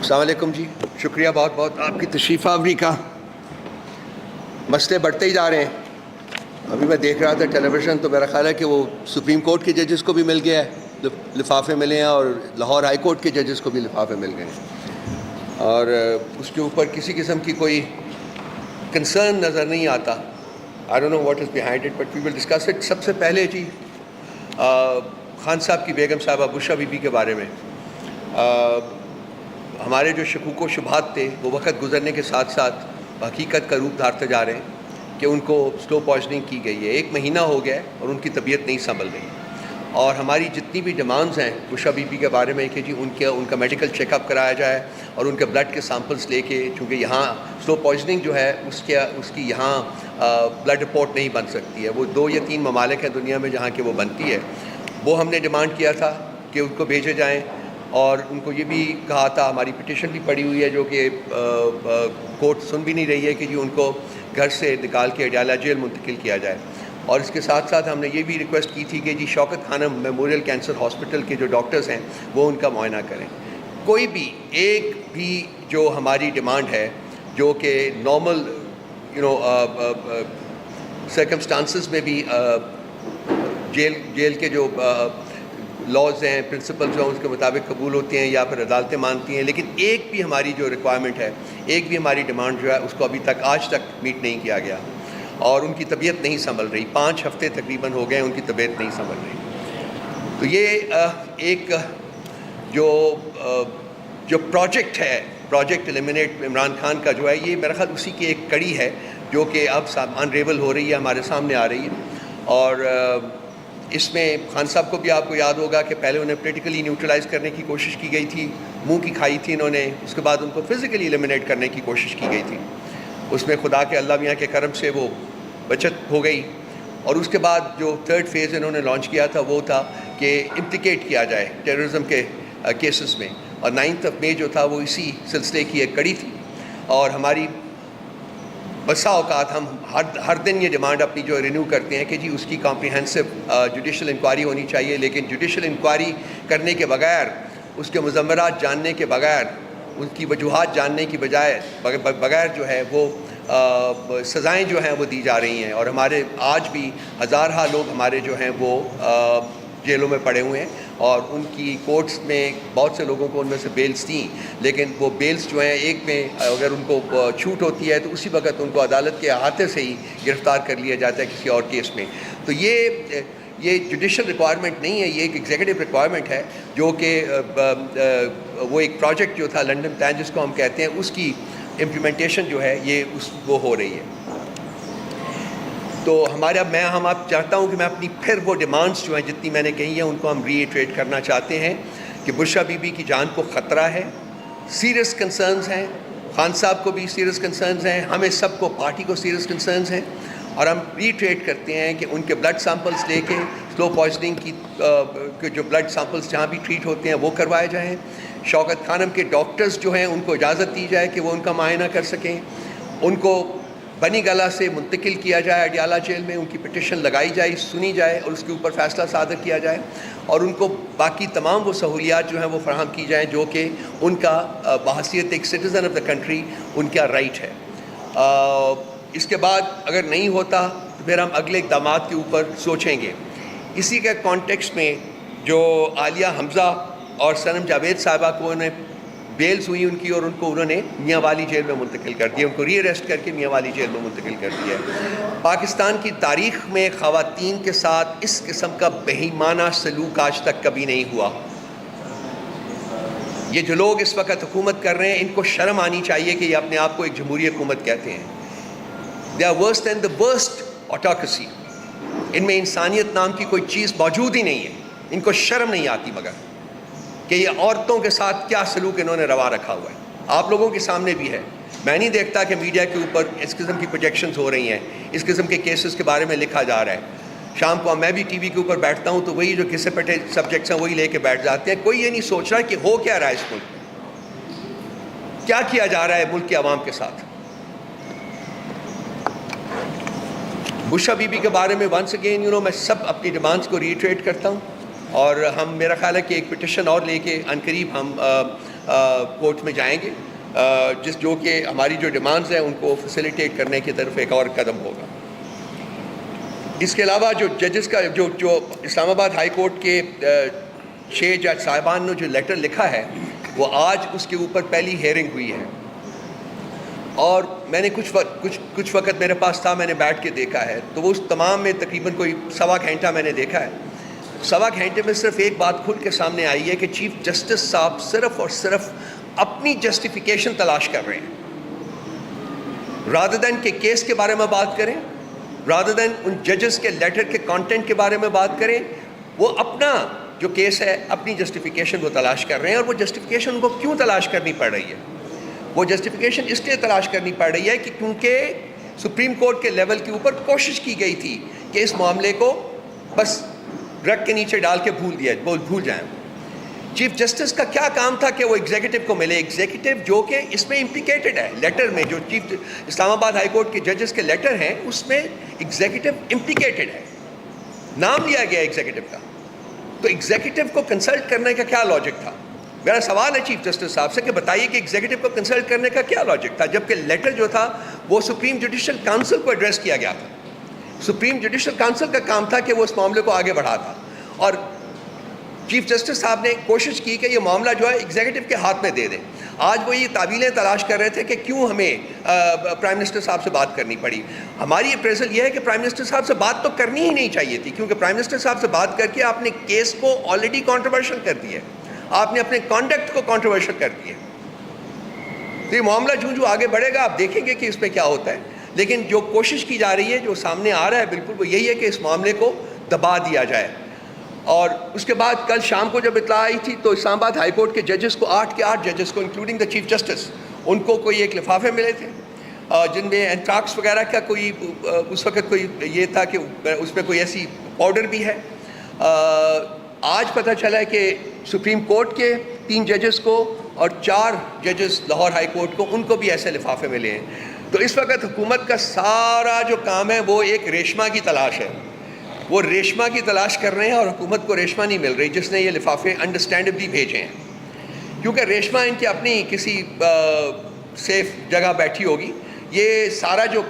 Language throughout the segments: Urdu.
السلام علیکم جی، شکریہ بہت بہت آپ کی تشریف آوری کا. مسئلے بڑھتے ہی جا رہے ہیں. ابھی میں دیکھ رہا تھا ٹیلی ویژن تو میرا خیال ہے کہ وہ سپریم کورٹ کے ججز کو بھی مل گیا ہے, لفافے ملے ہیں, اور لاہور ہائی کورٹ کے ججز کو بھی لفافے مل گئے ہیں, اور اس کے اوپر کسی قسم کی کوئی کنسرن نظر نہیں آتا. I don't know what is behind it, but we will discuss it. سب سے پہلے جی خان صاحب کی بیگم صاحبہ بشرا بی بی کے بارے میں ہمارے جو شکوک و شبہات تھے وہ وقت گزرنے کے ساتھ ساتھ حقیقت کا روپ دھارتے جا رہے ہیں کہ ان کو سلو پوائزننگ کی گئی ہے. 1 مہینہ ہو گیا ہے اور ان کی طبیعت نہیں سنبھل رہی, اور ہماری جتنی بھی ڈیمانڈز ہیں بشرا بی بی کے بارے میں کہ جی ان کا میڈیکل چیک اپ کرایا جائے, اور ان کے بلڈ کے سیمپلس لے کے, چونکہ یہاں سلو پوائزننگ جو ہے اس کی یہاں بلڈ رپورٹ نہیں بن سکتی ہے. وہ 2 یا 3 ممالک ہیں دنیا میں جہاں کہ وہ بنتی ہے. وہ ہم نے ڈیمانڈ کیا تھا کہ ان کو بھیجے جائیں, اور ان کو یہ بھی کہا تھا, ہماری پٹیشن بھی پڑی ہوئی ہے جو کہ کورٹ سن بھی نہیں رہی ہے, کہ جی ان کو گھر سے نکال کے اڈیالہ جیل منتقل کیا جائے. اور اس کے ساتھ ساتھ ہم نے یہ بھی ریکویسٹ کی تھی کہ جی شوکت خانم میموریل کینسر ہاسپٹل کے جو ڈاکٹرز ہیں وہ ان کا معائنہ کریں. کوئی بھی ایک بھی جو ہماری ڈیمانڈ ہے جو کہ نارمل سرکمسٹانسز میں بھی جیل کے جو لاز ہیں, پرنسپلز ہیں, اس کے مطابق قبول ہوتے ہیں یا پھر عدالتیں مانتی ہیں, لیکن ایک بھی ہماری جو ریکوائرمنٹ ہے, ایک بھی ہماری ڈیمانڈ جو ہے اس کو ابھی تک آج تک میٹ نہیں کیا گیا. اور ان کی طبیعت نہیں سنبھل رہی, 5 ہفتے تقریباً ہو گئے ان کی طبیعت نہیں سنبھل رہی. تو یہ ایک جو پروجیکٹ ہے, پروجیکٹ ایلیمنیٹ عمران خان کا جو ہے, یہ میرا خیال اسی کی ایک کڑی ہے جو کہ اب انریول ہو رہی ہے, ہمارے سامنے آ رہی ہے. اور اس میں خان صاحب کو بھی آپ کو یاد ہوگا کہ پہلے انہیں پولیٹیکلی نیوٹرلائز کرنے کی کوشش کی گئی تھی, منہ کی کھائی تھی انہوں نے, اس کے بعد ان کو فزیکلی ایلیمنیٹ کرنے کی کوشش کی گئی تھی. اس میں خدا کے اللہ میاں کے کرم سے وہ بچت ہو گئی, اور اس کے بعد جو 3rd فیز انہوں نے لانچ کیا تھا وہ تھا کہ امپلیکیٹ کیا جائے ٹیررزم کے کیسز میں, اور 9 مئی جو تھا وہ اسی سلسلے کی ایک کڑی تھی. اور ہماری بسا اوقات ہم ہر دن یہ ڈیمانڈ اپنی جو رینیو کرتے ہیں کہ جی اس کی کمپریہنسو جوڈیشل انکوائری ہونی چاہیے, لیکن جوڈیشل انکوائری کرنے کے بغیر, اس کے مضمرات جاننے کے بغیر, ان کی وجوہات جاننے کی بغیر جو ہے وہ سزائیں جو ہیں وہ دی جا رہی ہیں. اور ہمارے آج بھی ہزارہ لوگ ہمارے جو ہیں وہ جیلوں میں پڑے ہوئے ہیں, اور ان کی کورٹس میں بہت سے لوگوں کو ان میں سے بیلز تھیں, لیکن وہ بیلز جو ہیں ایک میں اگر ان کو چھوٹ ہوتی ہے تو اسی وقت ان کو عدالت کے احاطے سے ہی گرفتار کر لیا جاتا ہے کسی اور کیس میں. تو یہ جوڈیشل ریکوائرمنٹ نہیں ہے, یہ ایک ایگزیکٹو ریکوائرمنٹ ہے جو کہ وہ ایک پروجیکٹ جو تھا لنڈن پلان جس کو ہم کہتے ہیں, اس کی امپلیمنٹیشن جو ہے یہ وہ ہو رہی ہے. تو ہم آپ چاہتا ہوں کہ میں اپنی پھر وہ ڈیمانڈز جو ہیں جتنی میں نے کہی ہیں ان کو ہم ری ایٹریٹ کرنا چاہتے ہیں کہ بشرا بی بی کی جان کو خطرہ ہے, سیریس کنسرنز ہیں, خان صاحب کو بھی سیریس کنسرنز ہیں, ہمیں سب کو پارٹی کو سیریس کنسرنز ہیں, اور ہم ری ایٹریٹ کرتے ہیں کہ ان کے بلڈ سیمپلس لے کے سلو پوائزننگ کی جو بلڈ سیمپلس جہاں بھی ٹریٹ ہوتے ہیں وہ کروائے جائیں. شوکت خانم کے ڈاکٹرز جو ہیں ان کو اجازت دی جائے کہ وہ ان کا معائنہ کر سکیں, ان کو بنی گلا سے منتقل کیا جائے اڈیالہ جیل میں, ان کی پٹیشن لگائی جائے, سنی جائے, اور اس کے اوپر فیصلہ صادر کیا جائے, اور ان کو باقی تمام وہ سہولیات جو ہیں وہ فراہم کی جائیں جو کہ ان کا بحیثیت ایک citizen of the country in کا رائٹ ہے. اس کے بعد اگر نہیں ہوتا تو پھر ہم اگلے اقدامات کے اوپر سوچیں گے. اسی کے کانٹیکسٹ میں جو عالیہ حمزہ اور صنم جاوید صاحبہ کو انہیں بیلز ہوئی ان کی, اور ان کو انہوں نے میاں والی جیل میں منتقل کر دیا, ان کو ری اریسٹ کر کے میاں والی جیل میں منتقل کر دیا. پاکستان کی تاریخ میں خواتین کے ساتھ اس قسم کا بہیمانہ سلوک آج تک کبھی نہیں ہوا. یہ جو لوگ اس وقت حکومت کر رہے ہیں ان کو شرم آنی چاہیے کہ یہ اپنے آپ کو ایک جمہوری حکومت کہتے ہیں. They are worse than the worst autocracy. ان میں انسانیت نام کی کوئی چیز موجود ہی نہیں ہے. ان کو شرم نہیں آتی مگر کہ یہ عورتوں کے ساتھ کیا سلوک انہوں نے روا رکھا ہوا ہے. آپ لوگوں کے سامنے بھی ہے. میں نہیں دیکھتا کہ میڈیا کے اوپر اس قسم کی پروجیکشنز ہو رہی ہیں, اس قسم کے کیسز کے بارے میں لکھا جا رہا ہے. شام کو میں بھی ٹی وی کے اوپر بیٹھتا ہوں تو وہی جو گھسے پٹے سبجیکٹس ہیں وہی لے کے بیٹھ جاتے ہیں. کوئی یہ نہیں سوچ رہا کہ ہو کیا رہا ہے اس ملک میں, کیا کیا جا رہا ہے ملک کے عوام کے ساتھ. بشرا بی بی کے بارے میں ونس اگین میں سب اپنی ڈیمانڈس کو ری ایٹریٹ کرتا ہوں, اور ہم میرا خیال ہے کہ ایک پٹیشن اور لے کے عنقریب ہم کورٹ میں جائیں گے، جو کہ ہماری جو ڈیمانڈز ہیں ان کو فیسیلیٹیٹ کرنے کی طرف ایک اور قدم ہوگا۔ اس کے علاوہ جو ججز کا جو اسلام آباد ہائی کورٹ کے 6 جج صاحبان نے جو لیٹر لکھا ہے، وہ آج اس کے اوپر پہلی ہیئرنگ ہوئی ہے، اور میں نے کچھ وقت میرے پاس تھا، میں نے بیٹھ کے دیکھا ہے، تو وہ اس تمام میں تقریباً کوئی 1.25 گھنٹہ میں نے دیکھا ہے۔ 1.25 گھنٹے میں صرف ایک بات کھل کے سامنے آئی ہے کہ چیف جسٹس صاحب صرف اور صرف اپنی جسٹیفیکیشن تلاش کر رہے ہیں، رادر دین کہ کیس کے بارے میں بات کریں، رادر دین ان ججز کے لیٹر کے کانٹینٹ کے بارے میں بات کریں، وہ اپنا جو کیس ہے اپنی جسٹیفیکیشن کو تلاش کر رہے ہیں۔ اور وہ جسٹیفیکیشن ان کو کیوں تلاش کرنی پڑ رہی ہے؟ وہ جسٹیفیکیشن اس لیے تلاش کرنی پڑ رہی ہے کہ کیونکہ سپریم کورٹ کے لیول کے اوپر کوشش کی گئی تھی کہ اس معاملے کو بس رگ کے نیچے ڈال کے بھول جائیں۔ چیف جسٹس کا کیا کام تھا کہ وہ ایگزیکٹو کو ملے، ایگزیکٹو جو کہ اس میں امپلیکیٹڈ ہے، لیٹر میں جو چیف اسلام آباد ہائی کورٹ کے ججز کے لیٹر ہیں اس میں ایگزیکٹو امپلیکیٹڈ ہے، نام لیا گیا ایگزیکٹو کا، تو ایگزیکٹو کو کنسلٹ کرنے کا کیا لاجک تھا؟ میرا سوال ہے چیف جسٹس صاحب سے کہ بتائیے کہ ایگزیکٹو کو کنسلٹ کرنے کا کیا لاجک تھا، جبکہ لیٹر جو تھا وہ سپریم جوڈیشل کونسل کو ایڈریس کیا گیا تھا۔ سپریم جوڈیشل کونسل کا کام تھا کہ وہ اس معاملے کو آگے بڑھاتا، اور چیف جسٹس صاحب نے کوشش کی کہ یہ معاملہ جو ہے ایگزیکٹو کے ہاتھ میں دے دیں۔ آج وہ یہ تعویلیں تلاش کر رہے تھے کہ کیوں ہمیں پرائم منسٹر صاحب سے بات کرنی پڑی۔ ہماری اپریزل یہ ہے کہ پرائم منسٹر صاحب سے بات تو کرنی ہی نہیں چاہیے تھی، کیونکہ پرائم منسٹر صاحب سے بات کر کے آپ نے کیس کو آلریڈی کانٹروورشل کر دیا ہے، آپ نے اپنے کانڈکٹ کو کانٹروورشل کر دیا ہے۔ تو یہ معاملہ جو آگے بڑھے گا آپ دیکھیں گے کہ اس پہ کیا ہوتا ہے، لیکن جو کوشش کی جا رہی ہے، جو سامنے آ رہا ہے بالکل وہ یہی ہے کہ اس معاملے کو دبا دیا جائے۔ اور اس کے بعد کل شام کو جب اطلاع آئی تھی تو اسلام آباد ہائی کورٹ کے ججز کو 8 کے 8 ججز کو انکلوڈنگ دا چیف جسٹس، ان کو کوئی ایک لفافے ملے تھے جن میں اینٹراکس وغیرہ کا کوئی اس وقت کوئی یہ تھا کہ اس میں کوئی ایسی پاؤڈر بھی ہے۔ آج پتہ چلا ہے کہ سپریم کورٹ کے 3 ججز کو اور 4 ججز لاہور ہائی کورٹ کو، ان کو بھی ایسے لفافے ملے ہیں۔ تو اس وقت حکومت کا سارا جو کام ہے وہ ایک ریشمہ کی تلاش ہے، وہ ریشمہ کی تلاش کر رہے ہیں، اور حکومت کو ریشمہ نہیں مل رہی جس نے یہ لفافے انڈرسٹینڈبلی بھیجے ہیں، کیونکہ ریشمہ ان کی اپنی کسی سیف جگہ بیٹھی ہوگی۔ یہ سارا جو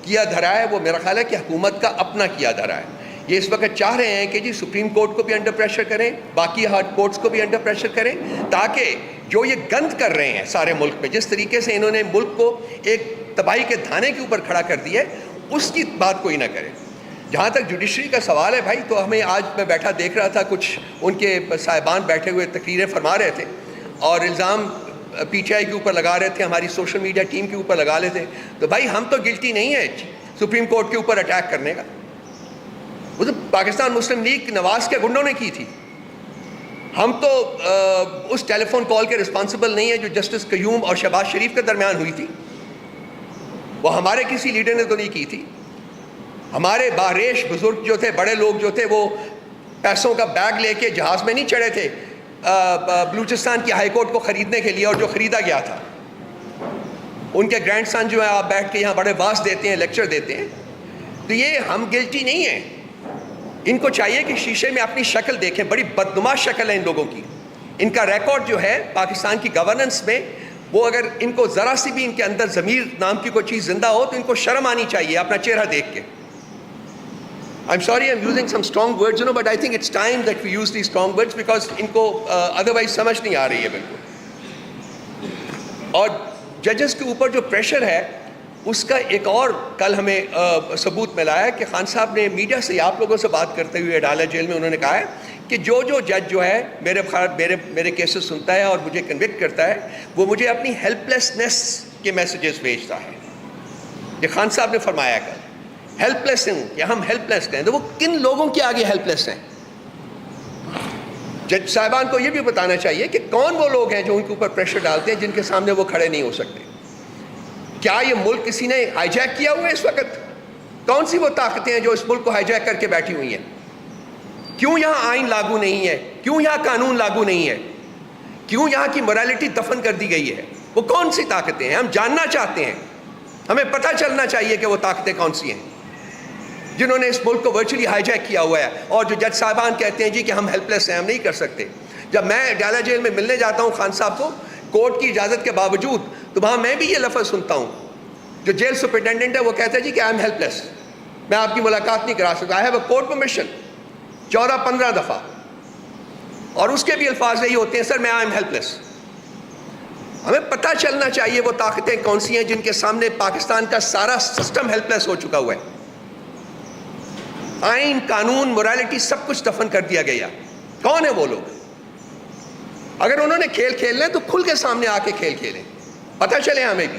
کیا دھرا ہے وہ میرا خیال ہے کہ حکومت کا اپنا کیا دھرا ہے۔ یہ اس وقت چاہ رہے ہیں کہ جی سپریم کورٹ کو بھی انڈر پریشر کریں، باقی ہارڈ کورٹس کو بھی انڈر پریشر کریں، تاکہ جو یہ گند کر رہے ہیں سارے ملک میں، جس طریقے سے انہوں نے ملک کو ایک تباہی کے دھانے کے اوپر کھڑا کر دیا ہے، اس کی بات کوئی نہ کرے۔ جہاں تک جوڈیشری کا سوال ہے بھائی، تو ہمیں آج میں بیٹھا دیکھ رہا تھا، کچھ ان کے صاحبان بیٹھے ہوئے تقریریں فرما رہے تھے اور الزام پی ٹی آئی کے اوپر لگا رہے تھے، ہماری سوشل میڈیا ٹیم کے اوپر لگا لیتے۔ تو بھائی ہم تو گلٹی نہیں ہے سپریم کورٹ کے اوپر اٹیک کرنے کا، وہ تو پاکستان مسلم لیگ نواز کے گنڈوں نے کی تھی۔ ہم تو اس ٹیلی فون کال کے رسپانسبل نہیں ہیں جو جسٹس قیوم اور شہباز شریف کے درمیان ہوئی تھی، وہ ہمارے کسی لیڈر نے تو نہیں کی تھی۔ ہمارے باریش بزرگ جو تھے، بڑے لوگ جو تھے، وہ پیسوں کا بیگ لے کے جہاز میں نہیں چڑھے تھے بلوچستان کی ہائی کورٹ کو خریدنے کے لیے، اور جو خریدا گیا تھا ان کے گرینڈ سن جو ہیں آپ بیٹھ کے یہاں بڑے واس دیتے ہیں، لیکچر دیتے ہیں۔ تو یہ ہم گلٹی نہیں ہیں، ان کو چاہیے کہ شیشے میں اپنی شکل دیکھیں، بڑی بدنما شکل ہے ان لوگوں کی۔ ان کا ریکارڈ جو ہے پاکستان کی گورننس میں، وہ اگر ان کو ذرا سی بھی ان کے اندر ضمیر نام کی کوئی چیز زندہ ہو تو ان کو شرم آنی چاہیے اپنا چہرہ دیکھ کے۔ I'm sorry I'm using some strong words, but I think it's time that we use these strong words because ان کو otherwise سمجھ نہیں آ رہی ہے بالکل۔ اور ججز کے اوپر جو پریشر ہے اس کا ایک اور کل ہمیں ثبوت ملا ہے کہ خان صاحب نے میڈیا سے، آپ لوگوں سے بات کرتے ہوئے اڈالہ جیل میں انہوں نے کہا ہے کہ جو جج جو ہے میرے کیسز سنتا ہے اور مجھے کنوکٹ کرتا ہے، وہ مجھے اپنی ہیلپ لیسنس کے میسیجز بھیجتا ہے۔ یہ خان صاحب نے فرمایا کل، ہیلپ لیس ہوں کہ ہم ہیلپ لیس ہیں، تو وہ کن لوگوں کے آگے ہیلپ لیس ہیں؟ جج صاحبان کو یہ بھی بتانا چاہیے کہ کون وہ لوگ ہیں جو ان کے اوپر پریشر ڈالتے ہیں، جن کے سامنے وہ کھڑے نہیں ہو سکتے۔ کیا یہ ملک کسی نے ہائی جیک کیا ہوا ہے اس وقت؟ کون سی وہ طاقتیں ہیں جو اس ملک کو ہائی جیک کر کے بیٹھی ہوئی ہیں؟ کیوں یہاں آئین لاگو نہیں ہے؟ کیوں یہاں قانون لاگو نہیں ہے؟ کیوں یہاں کی موریلٹی دفن کر دی گئی ہے؟ وہ کون سی طاقتیں ہیں؟ ہم جاننا چاہتے ہیں، ہمیں پتہ چلنا چاہیے کہ وہ طاقتیں کون سی ہیں جنہوں نے اس ملک کو ورچولی ہائی جیک کیا ہوا ہے۔ اور جو جج صاحبان کہتے ہیں جی کہ ہم ہیلپ لیس ہیں، ہم نہیں کر سکتے، جب میں ڈالا جیل میں ملنے جاتا ہوں خان صاحب کو کورٹ کی اجازت کے باوجود, تو وہاں میں بھی یہ لفظ سنتا ہوں. جو جیل سپرنٹینڈنٹ ہے وہ کہتا ہے جی کہ آئی ایم ہیلپ لیس, میں آپ کی ملاقات نہیں کرا سکتا, I have a court permission 14-15 دفعہ, اور اس کے بھی الفاظ یہی ہوتے ہیں سر میں آئی ایم ہیلپ لیس. ہمیں پتہ چلنا چاہیے وہ طاقتیں کون سی ہیں جن کے سامنے پاکستان کا سارا سسٹم ہیلپ لیس ہو چکا ہوا ہے. آئین, قانون, مورالیٹی سب کچھ دفن کر دیا گیا. کون ہے وہ لوگ؟ اگر انہوں نے کھیل کھیلنا ہے تو کھل کے سامنے آ کے کھیل کھیلیں, پتہ چلے ہمیں بھی.